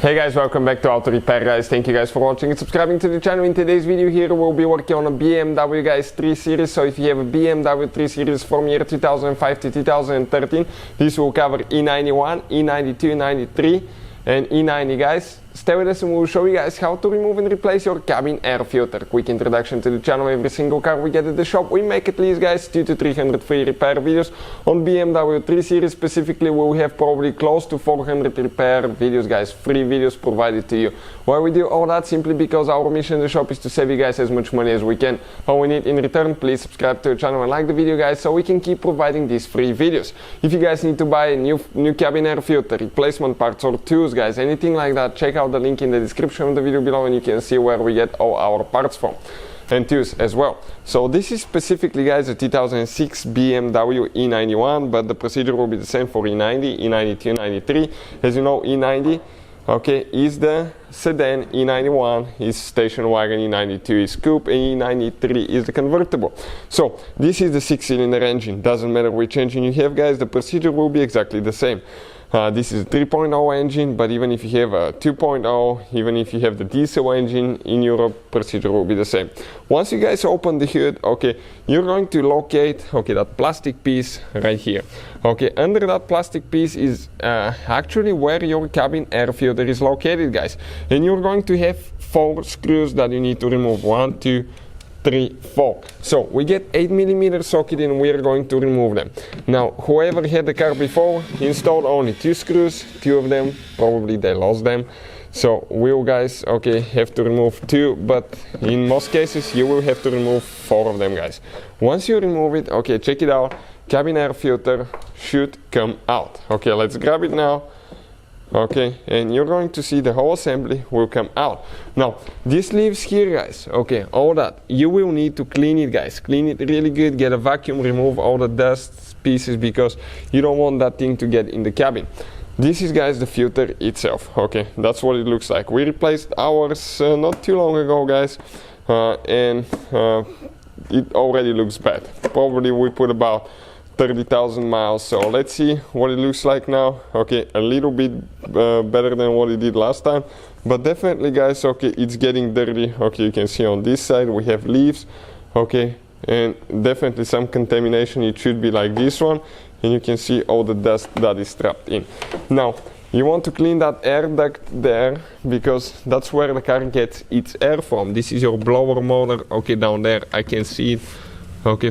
Hey guys, welcome back to Auto Repair guys. Thank you guys for watching and subscribing to the channel. In today's video here we'll be working on a BMW guys 3 Series. So if you have a BMW 3 Series from year 2005 to 2013, this will cover E91, E92, 93 and E90 guys. Stay with us and we'll show you guys how to remove and replace your cabin air filter. Quick introduction to the channel. Every single car we get at the shop, we make at least guys 200 to 300 free repair videos. On BMW 3 Series specifically, we'll have probably close to 400 repair videos guys, free videos provided to you. Why we do all that? Simply because our mission in the shop is to save you guys as much money as we can. All we need in return, please subscribe to the channel and like the video guys, so we can keep providing these free videos. If you guys need to buy a new cabin air filter, replacement parts or tools guys, anything like that, check out the link in the description of the video below and you can see where we get all our parts from and tools as well. So this is specifically guys a 2006 BMW E91, but the procedure will be the same for E90, E92, E93. As you know, E90 is the sedan, E91 is station wagon, E92 is coupe, and E93 is the convertible. So this is the 6-cylinder engine. Doesn't matter which engine you have guys, the procedure will be exactly the same. This is a 3.0 engine, but even if you have a 2.0, even if you have the diesel engine in Europe, procedure will be the same. Once you guys open the hood, you're going to locate that plastic piece right here. Under that plastic piece is actually where your cabin air filter is located guys, and you're going to have 4 screws that you need to remove. 1, 2, 3, 4. So we get 8mm socket and we are going to remove them. Now whoever had the car before installed only 2 screws, 2 of them probably they lost them. So we'll guys have to remove 2, but in most cases you will have to remove 4 of them guys. Once you remove it, check it out, cabin air filter should come out. Let's grab it now. And you're going to see the whole assembly will come out. Now these leaves here guys, all that you will need to clean it guys, clean it really good, get a vacuum, remove all the dust pieces because you don't want that thing to get in the cabin. This is guys the filter itself. That's what it looks like. We replaced ours not too long ago guys, and it already looks bad. Probably we put about 30,000 miles, so let's see what it looks like now. A little bit better than what it did last time, but definitely guys, it's getting dirty. You can see on this side we have leaves, and definitely some contamination. It should be like this one, and you can see all the dust that is trapped in. Now you want to clean that air duct there because that's where the car gets its air from. This is your blower motor. Down there I can see it.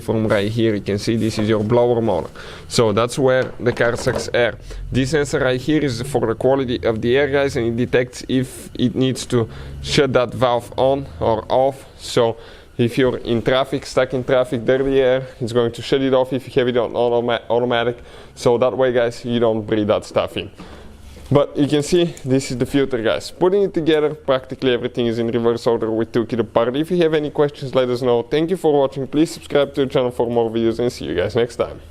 From right here you can see this is your blower motor. So that's where the car sucks air. This sensor right here is for the quality of the air guys, and it detects if it needs to shut that valve on or off. So if you're in traffic, stuck in traffic, dirty air, it's going to shut it off if you have it on automatic. So that way guys, you don't breathe that stuff in. But you can see this is the filter guys. Putting it together, practically everything is in reverse order. We took it apart. If you have any questions, let us know. Thank you for watching. Please subscribe to the channel for more videos and see you guys next time.